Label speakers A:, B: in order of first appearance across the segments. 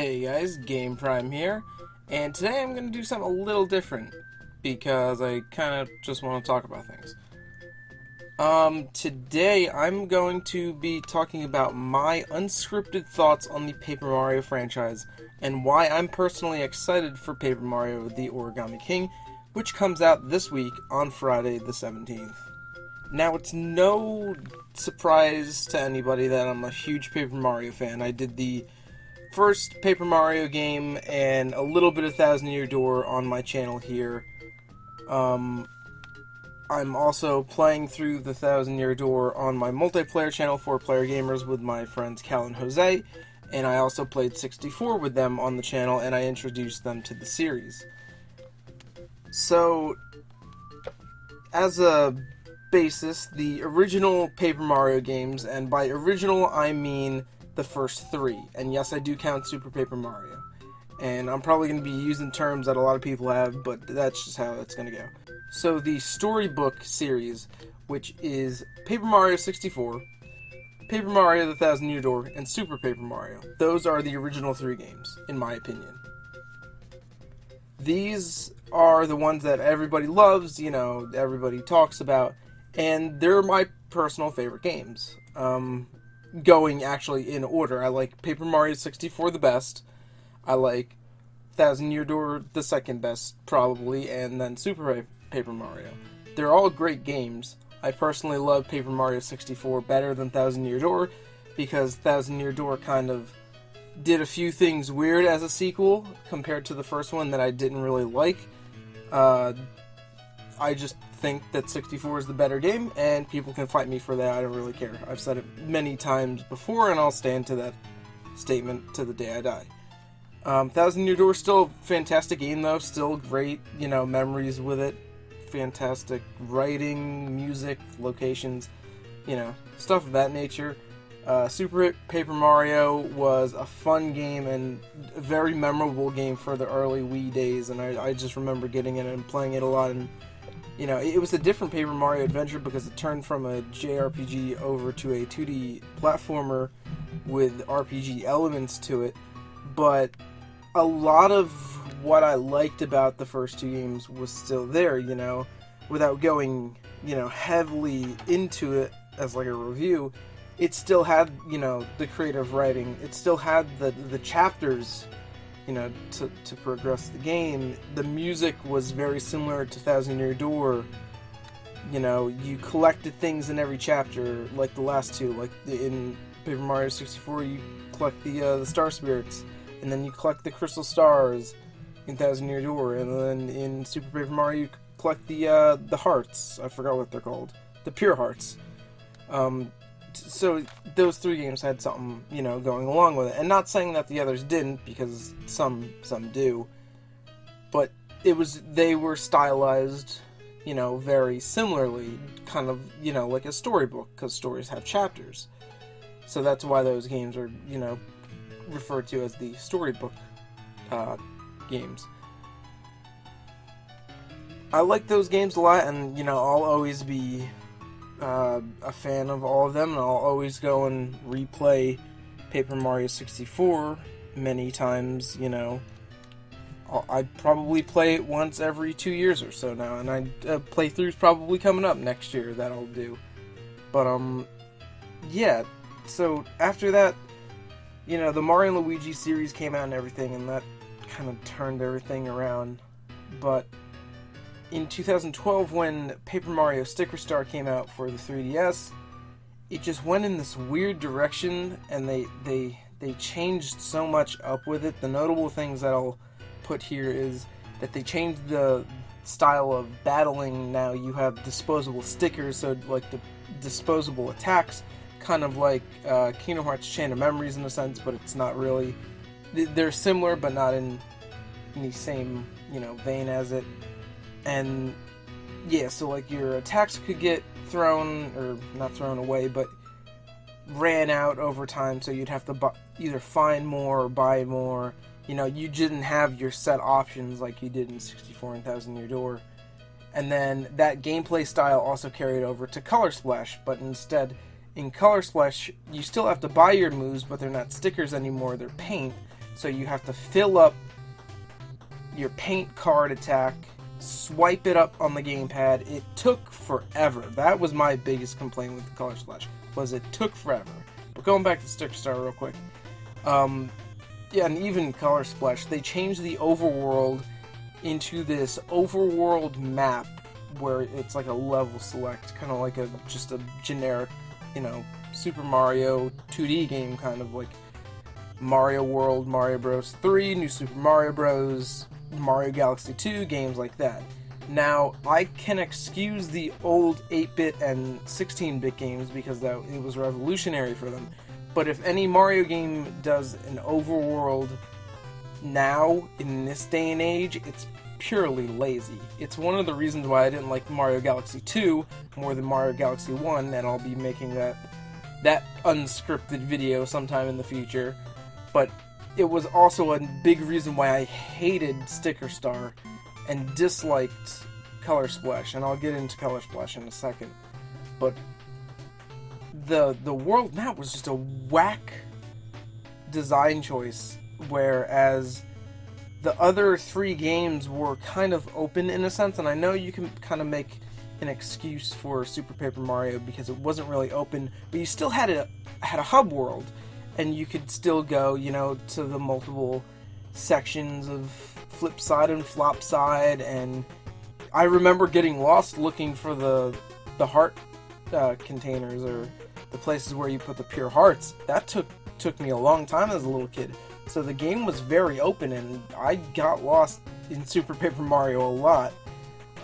A: Hey guys, Game Prime here, and today I'm going to do something a little different because I kind of just want to talk about things. Today I'm going to be talking about my unscripted thoughts on the Paper Mario franchise and why I'm personally excited for Paper Mario: The Origami King, which comes out this week on Friday the 17th. Now, it's no surprise to anybody that I'm a huge Paper Mario fan. I did the first Paper Mario game and a little bit of Thousand Year Door on my channel here. I'm also playing through the Thousand Year Door on my multiplayer channel, 4Player Gamers, with my friends Cal and Jose, and I also played 64 with them on the channel, and I introduced them to the series. So, as a basis, the original Paper Mario games, and by original I mean the first three, and yes, I do count Super Paper Mario. And I'm probably going to be using terms that a lot of people have, but that's just how it's going to go. So the Storybook series, which is Paper Mario 64, Paper Mario: The Thousand Year Door, and Super Paper Mario. Those are the original three games, in my opinion. These are the ones that everybody loves, everybody talks about, and they're my personal favorite games. Going actually in order. I like Paper Mario 64 the best. I like Thousand Year Door the second best, probably, and then Super Paper Mario. They're all great games. I personally love Paper Mario 64 better than Thousand Year Door, because Thousand Year Door kind of did a few things weird as a sequel compared to the first one that I didn't really like. I just think that 64 is the better game, and people can fight me for that. I don't really care. I've said it many times before, and I'll stand to that statement to the day I die. Thousand Year Door, still a fantastic game, though. Still great, memories with it. Fantastic writing, music, locations, stuff of that nature. Super Paper Mario was a fun game and a very memorable game for the early Wii days, and I just remember getting it and playing it a lot, and it was a different Paper Mario adventure because it turned from a JRPG over to a 2D platformer with RPG elements to it, but a lot of what I liked about the first two games was still there, without going, heavily into it as like a review. It still had, the creative writing. It still had the chapters, to progress the game. The music was very similar to Thousand Year Door. You collected things in every chapter, like the last two. Like in Paper Mario 64, you collect the Star Spirits, and then you collect the Crystal Stars in Thousand Year Door, and then in Super Paper Mario, you collect the hearts. I forgot what they're called. The Pure Hearts. So those three games had something, going along with it. And not saying that the others didn't, because some do. But they were stylized, very similarly, kind of, like a storybook, because stories have chapters. So that's why those games are, referred to as the storybook games. I like those games a lot, and, I'll always be a fan of all of them, and I'll always go and replay Paper Mario 64 many times, I'd probably play it once every 2 years or so now, and playthrough's probably coming up next year that I'll do. But, yeah, so after that, the Mario and Luigi series came out and everything, and that kind of turned everything around. But in 2012, when Paper Mario Sticker Star came out for the 3DS, it just went in this weird direction, and they changed so much up with it. The notable things that I'll put here is that they changed the style of battling. Now you have disposable stickers, so like the disposable attacks, kind of like Kingdom Hearts Chain of Memories in a sense, but it's not really. They're similar, but not in the same, vein as it. And yeah, so like your attacks could get thrown, or not thrown away, but ran out over time, so you'd have to either find more or buy more. You didn't have your set options like you did in 64 and Thousand Year Door. And then that gameplay style also carried over to Color Splash, but instead, in Color Splash, you still have to buy your moves, but they're not stickers anymore, they're paint. So you have to fill up your paint card attack, swipe it up on the gamepad. It took forever. That was my biggest complaint with the Color Splash, was it took forever. But going back to Sticker Star real quick. Yeah, and even Color Splash, they changed the overworld into this overworld map where it's like a level select, kind of like just a generic, Super Mario 2D game, kind of like Mario World, Mario Bros. 3, New Super Mario Bros., Mario Galaxy 2, games like that. Now, I can excuse the old 8-bit and 16-bit games because it was revolutionary for them. But if any Mario game does an overworld now, in this day and age, it's purely lazy. It's one of the reasons why I didn't like Mario Galaxy 2 more than Mario Galaxy 1, and I'll be making that unscripted video sometime in the future. But it was also a big reason why I hated Sticker Star and disliked Color Splash, and I'll get into Color Splash in a second. But the world map was just a whack design choice, whereas the other three games were kind of open in a sense, and I know you can kind of make an excuse for Super Paper Mario because it wasn't really open, but you still had a hub world, and you could still go, to the multiple sections of flip side and flop side, and I remember getting lost looking for the heart containers, or the places where you put the pure hearts. That took me a long time as a little kid. So the game was very open, and I got lost in Super Paper Mario a lot.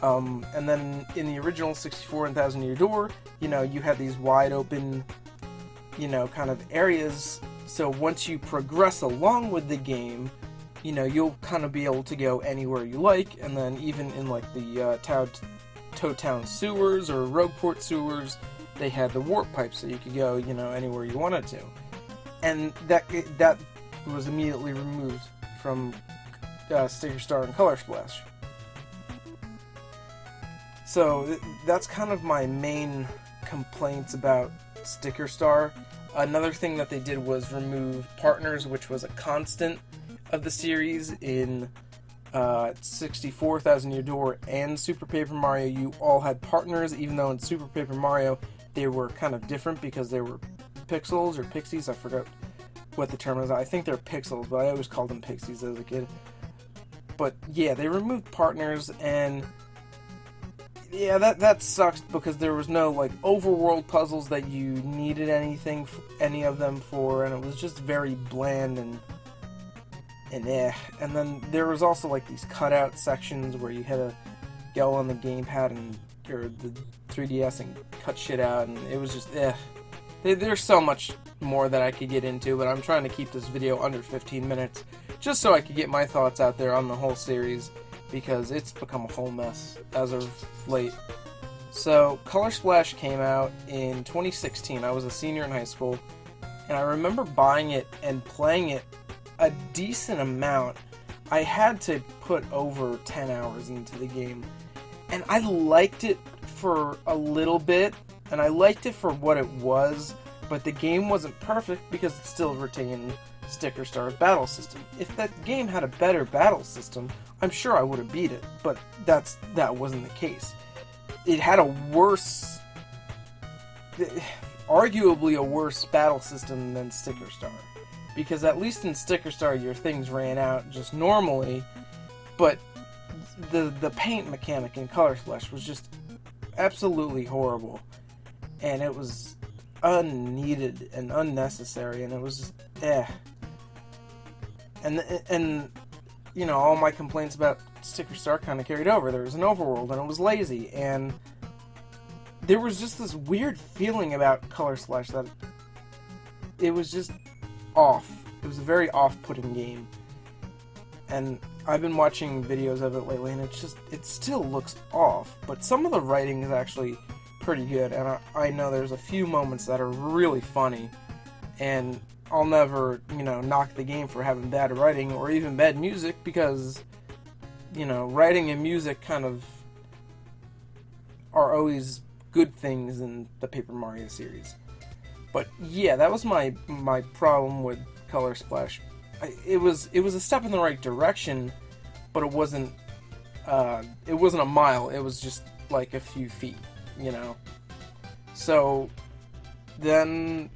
A: And then in the original 64 and Thousand Year Door, you had these wide open, kind of areas. So once you progress along with the game, you'll kind of be able to go anywhere you like. And then even in like the Toad Town sewers or Rogueport sewers, they had the warp pipes, so you could go, anywhere you wanted to. And that was immediately removed from Sticker Star and Color Splash. So that's kind of my main complaints about Sticker Star. Another thing that they did was remove partners, which was a constant of the series in 64, Thousand Year Door, and Super Paper Mario. You all had partners, even though in Super Paper Mario they were kind of different because they were pixels or pixies. I forgot what the term is. I think they're pixels, but I always called them pixies as a kid. But yeah, they removed partners, and yeah, that sucks because there was no like overworld puzzles that you needed any of them for, and it was just very bland and eh. And then there was also like these cutout sections where you had to go on the gamepad or the 3DS and cut shit out, and it was just eh. There's so much more that I could get into, but I'm trying to keep this video under 15 minutes just so I could get my thoughts out there on the whole series, because it's become a whole mess as of late. So Color Splash came out in 2016. I was a senior in high school, and I remember buying it and playing it a decent amount. I had to put over 10 hours into the game, and I liked it for a little bit, and I liked it for what it was, but the game wasn't perfect because it still retained Sticker Star's battle system. If that game had a better battle system, I'm sure I would have beat it, but that wasn't the case. It had arguably a worse battle system than Sticker Star, because at least in Sticker Star your things ran out just normally, but the paint mechanic in Color Splash was just absolutely horrible, and it was unneeded and unnecessary, and it was just and all my complaints about Sticker Star kind of carried over. There was an overworld, and it was lazy, and there was just this weird feeling about Color Splash that it was just off. It was a very off-putting game, and I've been watching videos of it lately, and it still looks off, but some of the writing is actually pretty good, and I know there's a few moments that are really funny, and I'll never, knock the game for having bad writing or even bad music, because, writing and music kind of are always good things in the Paper Mario series. But yeah, that was my problem with Color Splash it was a step in the right direction, but it wasn't a mile. It was just like a few feet, you know. So then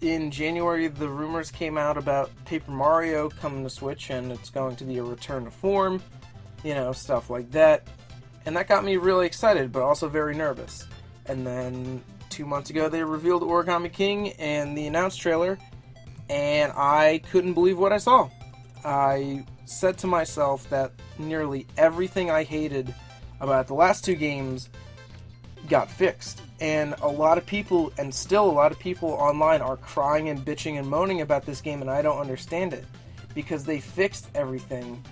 A: in January, the rumors came out about Paper Mario coming to Switch, and it's going to be a return to form, you know, stuff like that. And that got me really excited, but also very nervous. And then 2 months ago, they revealed Origami King and the announced trailer, and I couldn't believe what I saw. I said to myself that nearly everything I hated about the last two games got fixed. And a lot of people, and still a lot of people online, are crying and bitching and moaning about this game, and I don't understand it. Because they fixed everything,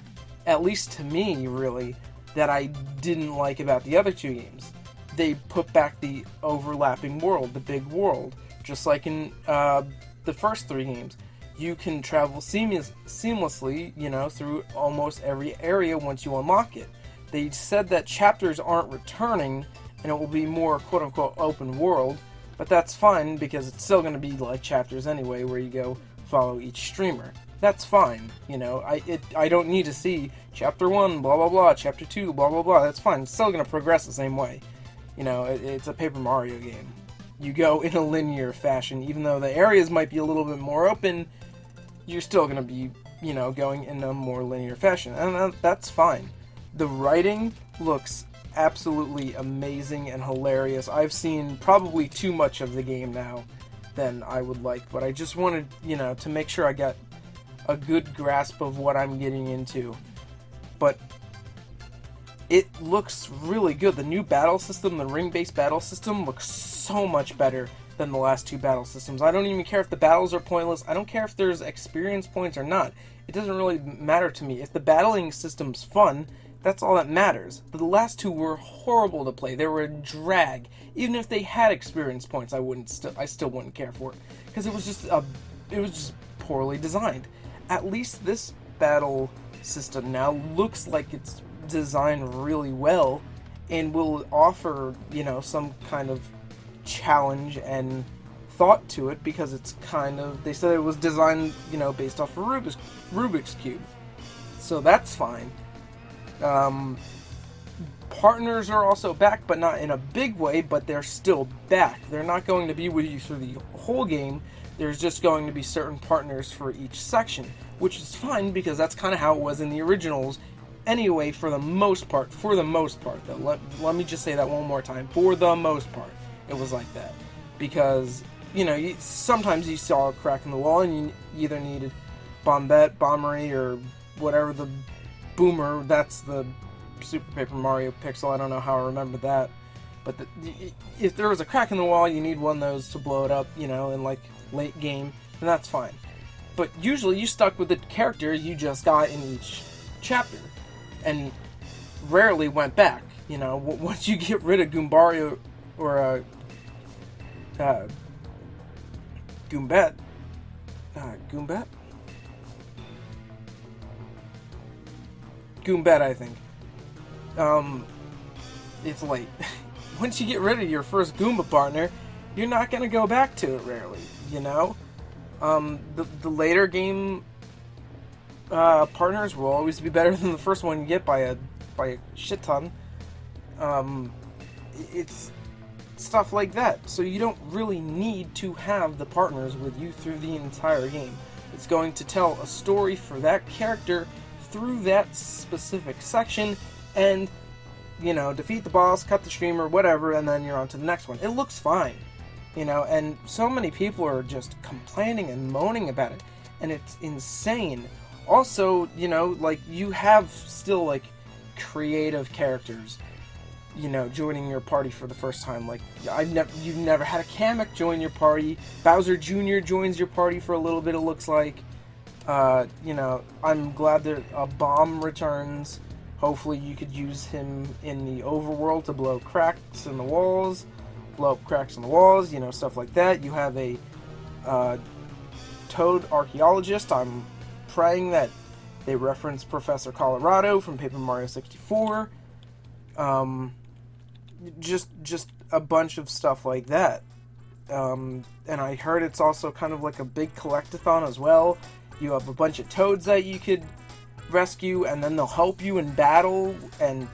A: at least to me, really, that I didn't like about the other two games. They put back the overlapping world, the big world, just like in the first three games. You can travel seamlessly, you know, through almost every area once you unlock it. They said that chapters aren't returning, and it will be more quote-unquote open world, but that's fine because it's still going to be like chapters anyway, where you go follow each streamer. That's fine, you know. I don't need to see chapter 1, blah blah blah, chapter 2, blah blah blah. That's fine. It's still going to progress the same way. You know, it's a Paper Mario game. You go in a linear fashion, even though the areas might be a little bit more open. You're still going to be, you know, going in a more linear fashion, and that's fine. The writing looks absolutely amazing and hilarious. I've seen probably too much of the game now than I would like, but I just wanted, you know, to make sure I got a good grasp of what I'm getting into. But it looks really good. The new battle system, the ring-based battle system, looks so much better than the last two battle systems. I don't even care if the battles are pointless. I don't care if there's experience points or not. It doesn't really matter to me. If the battling system's fun, that's all that matters. The last two were horrible to play. They were a drag. Even if they had experience points, I still wouldn't care for it, because it was just poorly designed. At least this battle system now looks like it's designed really well and will offer, you know, some kind of challenge and thought to it, because it's kind of, they said it was designed, you know, based off of Rubik's Cube. So that's fine. Partners are also back, but not in a big way, but they're still back. They're not going to be with you through the whole game. There's just going to be certain partners for each section, which is fine, because that's kind of how it was in the originals anyway, for the most part. Let me just say that one more time. For the most part, it was like that. Because, you know, sometimes you saw a crack in the wall, and you either needed Bombette, Bombery, or whatever the Boomer, that's the Super Paper Mario pixel, I don't know how I remember that. But if there was a crack in the wall, you need one of those to blow it up, you know, in like late game, and that's fine. But usually you stuck with the character you just got in each chapter, and rarely went back. You know, once you get rid of Goombella or Goombette, I think. It's late. Once you get rid of your first Goomba partner, you're not going to go back to it rarely, you know? The later game partners will always be better than the first one you get by a shit ton. It's stuff like that. So you don't really need to have the partners with you through the entire game. It's going to tell a story for that character through that specific section, and, you know, defeat the boss, cut the streamer, whatever, and then you're on to the next one. It looks fine, you know, and so many people are just complaining and moaning about it, and it's insane. Also, you know, like, you have still, like, creative characters, you know, joining your party for the first time. Like, you've never had a Kamek join your party. Bowser Jr. joins your party for a little bit, it looks like. You know, I'm glad that a bomb returns. Hopefully you could use him in the overworld to blow cracks in the walls, you know, stuff like that. You have a Toad archaeologist. I'm praying that they reference Professor Colorado from Paper Mario 64. Just a bunch of stuff like that. And I heard it's also kind of like a big collectathon as well. You have a bunch of toads that you could rescue, and then they'll help you in battle, and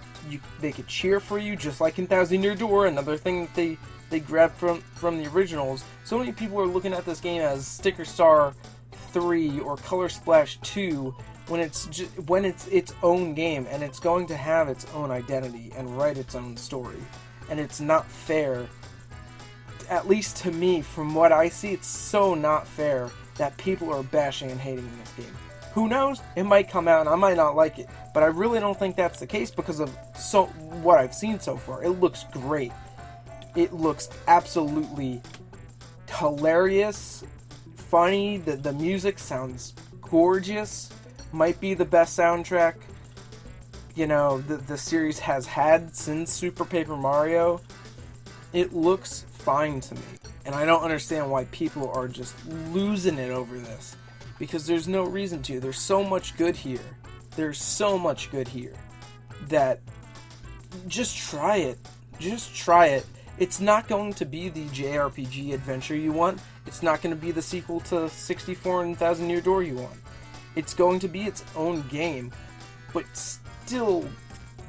A: they could cheer for you, just like in Thousand Year Door, another thing that they grabbed from the originals. So many people are looking at this game as Sticker Star 3 or Color Splash 2, when it's its own game, and it's going to have its own identity and write its own story. And it's not fair, at least to me, from what I see, it's so not fair that people are bashing and hating this game. Who knows? It might come out and I might not like it, but I really don't think that's the case because of what I've seen so far. It looks great. It looks absolutely hilarious, funny. The music sounds gorgeous. Might be the best soundtrack, you know, the series has had since Super Paper Mario. It looks fine to me, and I don't understand why people are just losing it over this, because there's no reason to. There's so much good here. There's so much good here that just try it. Just try it. It's not going to be the JRPG adventure you want. It's not going to be the sequel to 64 and Thousand Year Door you want. It's going to be its own game, but still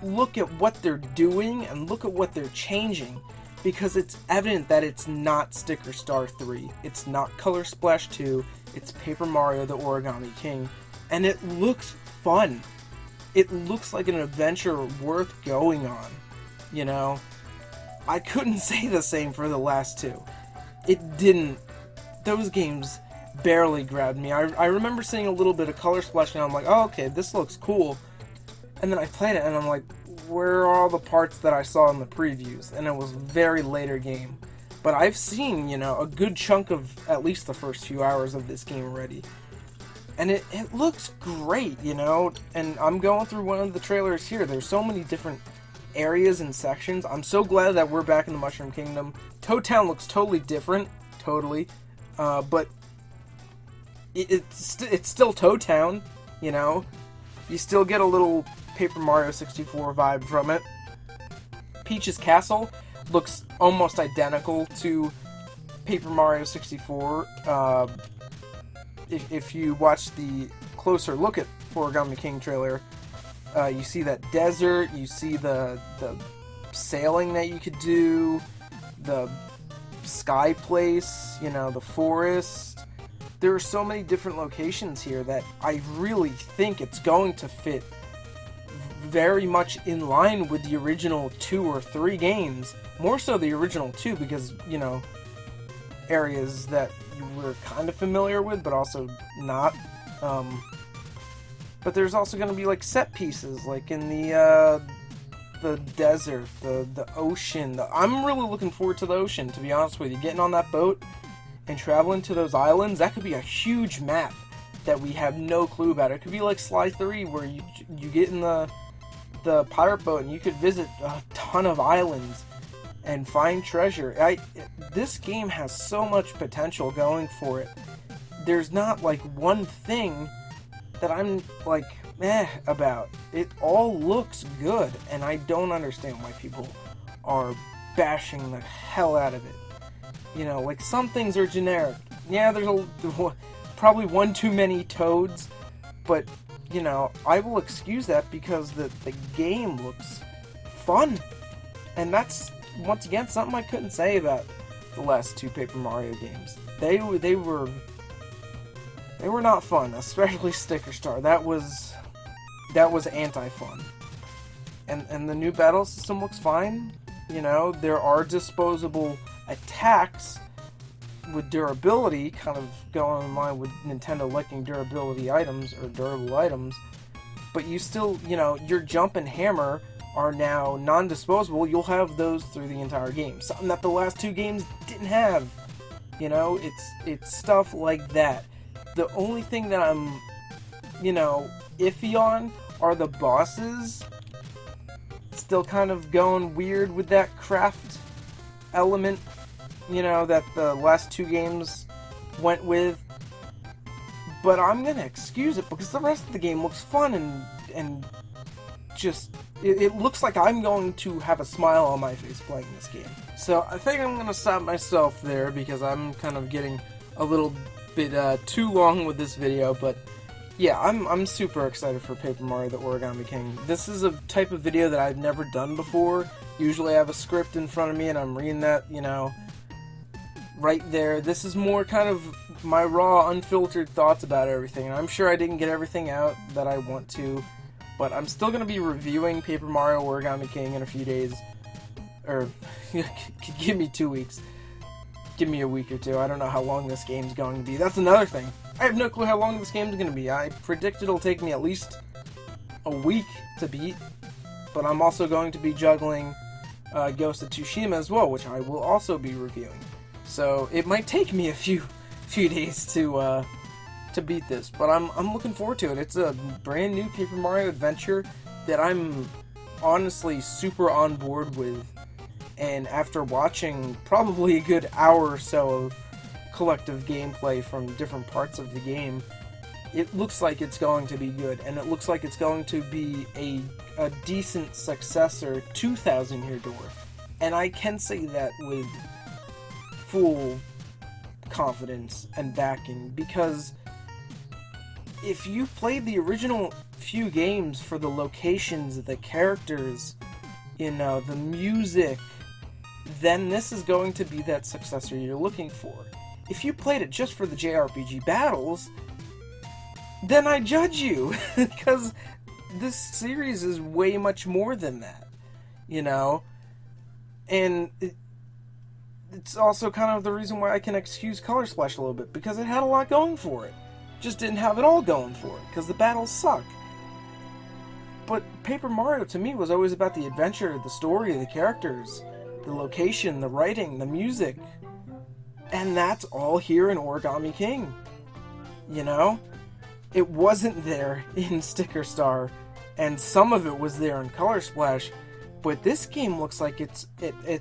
A: look at what they're doing and look at what they're changing, because it's evident that it's not Sticker Star 3, it's not Color Splash 2, it's Paper Mario the Origami King, and it looks fun. It looks like an adventure worth going on, you know? I couldn't say the same for the last two. It didn't. Those games barely grabbed me. I remember seeing a little bit of Color Splash and I'm like, oh, okay, this looks cool. And then I played it and I'm like, where are all the parts that I saw in the previews? And it was a very later game. But I've seen, you know, a good chunk of at least the first few hours of this game already. And it looks great, you know? And I'm going through one of the trailers here. There's so many different areas and sections. I'm so glad that we're back in the Mushroom Kingdom. Toad Town looks totally different. Totally. But it's still Toad Town, you know? You still get a little Paper Mario 64 vibe from it. Peach's Castle looks almost identical to Paper Mario 64. If you watch the closer look at Origami King trailer, you see that desert, you see the sailing that you could do, the sky place, you know, the forest. There are so many different locations here that I really think it's going to fit very much in line with the original 2 or 3 games. More so the original 2 because, you know, areas that you were kind of familiar with but also not. But there's also going to be like set pieces like in the desert, the ocean. I'm really looking forward to the ocean, to be honest with you. Getting on that boat and traveling to those islands, that could be a huge map that we have no clue about. It could be like Sly 3 where you get in the pirate boat and you could visit a ton of islands and find treasure. This game has so much potential going for it. There's not like one thing that I'm like about. It all looks good, and I don't understand why people are bashing the hell out of it. You know, like some things are generic. Yeah, there's probably one too many toads, but you know, I will excuse that because the game looks fun, and that's once again something I couldn't say about the last 2 Paper Mario games. They were not fun, especially Sticker Star. That was anti-fun. And the new battle system looks fine. You know, there are disposable attacks with durability, kind of going in line with Nintendo liking durability items or durable items. But you still, you know, your jump and hammer are now non-disposable. You'll have those through the entire game. Something that the last 2 games didn't have. You know, it's stuff like that. The only thing that I'm, you know, iffy on are the bosses. Still kind of going weird with that craft element, you know, that the last 2 games went with. But I'm gonna excuse it because the rest of the game looks fun and just it looks like I'm going to have a smile on my face playing this game. So I think I'm gonna stop myself there because I'm kind of getting a little bit too long with this video, but yeah, I'm super excited for Paper Mario the Origami King. This is a type of video that I've never done before. Usually I have a script in front of me and I'm reading that, you know, right there. This is more kind of my raw, unfiltered thoughts about everything. And I'm sure I didn't get everything out that I want to, but I'm still going to be reviewing Paper Mario Origami King in a few days. Or, give me 2 weeks. Give me a week or two. I don't know how long this game's going to be. That's another thing. I have no clue how long this game's going to be. I predict it'll take me at least a week to beat. But I'm also going to be juggling Ghost of Tsushima as well, which I will also be reviewing. So it might take me a few days to beat this, but I'm looking forward to it. It's a brand new Paper Mario adventure that I'm honestly super on board with. And after watching probably a good hour or so of collective gameplay from different parts of the game, it looks like it's going to be good, and it looks like it's going to be a decent successor to Thousand Year Door. And I can say that with full confidence and backing, because if you played the original few games for the locations, the characters, you know, the music, then this is going to be that successor you're looking for. If you played it just for the JRPG battles, then I judge you, because this series is way much more than that, you know? And it's also kind of the reason why I can excuse Color Splash a little bit, because it had a lot going for it. Just didn't have it all going for it, because the battles suck. But Paper Mario, to me, was always about the adventure, the story, the characters, the location, the writing, the music. And that's all here in Origami King. You know? It wasn't there in Sticker Star, and some of it was there in Color Splash, but this game looks like it's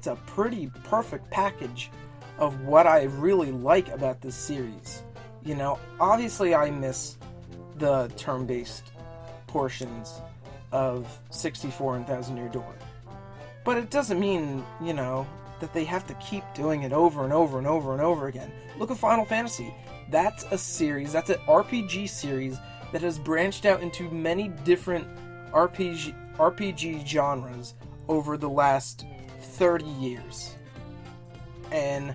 A: a pretty perfect package of what I really like about this series. You know, obviously I miss the turn-based portions of 64 and Thousand Year Door. But it doesn't mean, you know, that they have to keep doing it over and over and over and over again. Look at Final Fantasy. That's a series, that's an RPG series that has branched out into many different RPG genres over the last 30 years. And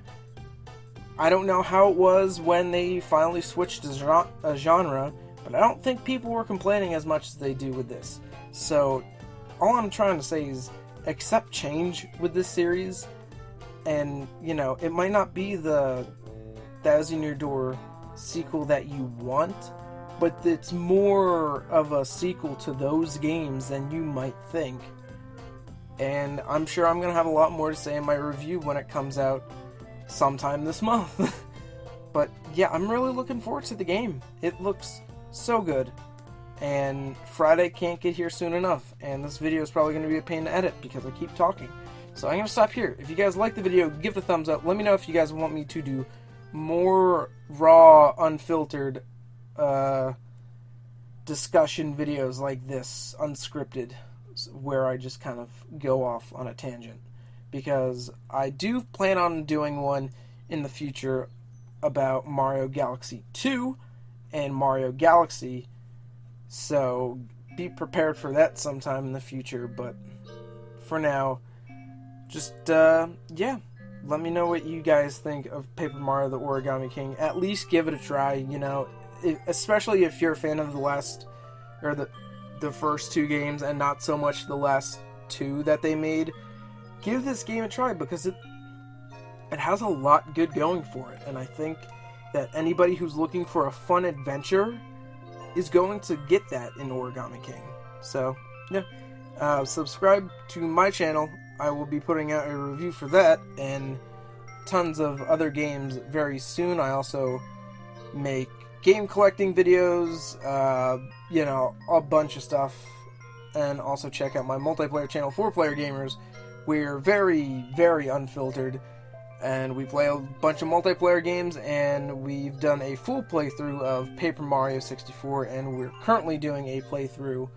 A: I don't know how it was when they finally switched a genre, but I don't think people were complaining as much as they do with this. So, all I'm trying to say is, accept change with this series, and, you know, it might not be the Thousand Year Door sequel that you want, but it's more of a sequel to those games than you might think. And I'm sure I'm going to have a lot more to say in my review when it comes out sometime this month. But yeah, I'm really looking forward to the game. It looks so good. And Friday can't get here soon enough. And this video is probably going to be a pain to edit because I keep talking. So I'm going to stop here. If you guys like the video, give it a thumbs up. Let me know if you guys want me to do more raw, unfiltered discussion videos like this, unscripted, where I just kind of go off on a tangent. Because I do plan on doing one in the future about Mario Galaxy 2 and Mario Galaxy. So be prepared for that sometime in the future. But for now, just, yeah. Let me know what you guys think of Paper Mario the Origami King. At least give it a try, you know. Especially if you're a fan of the last, or the first two games, and not so much the last two that they made. Give this game a try, because it has a lot good going for it. And I think that anybody who's looking for a fun adventure is going to get that in Origami King. So, yeah. Subscribe to my channel. I will be putting out a review for that and tons of other games very soon. I also make game collecting videos, you know, a bunch of stuff. And also check out my multiplayer channel, 4Player Gamers. We're very, very unfiltered, and we play a bunch of multiplayer games, and we've done a full playthrough of Paper Mario 64, and we're currently doing a playthrough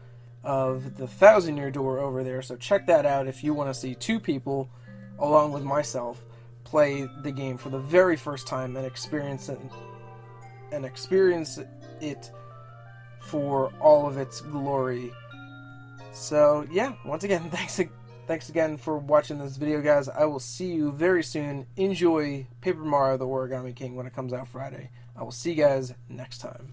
A: of the Thousand Year Door over there, so check that out if you want to see two people, along with myself, play the game for the very first time and experience it and experience it for all of its glory. So yeah, once again, thanks again for watching this video, guys. I will see you very soon. Enjoy Paper Mario: The Origami King when it comes out Friday. I will see you guys next time.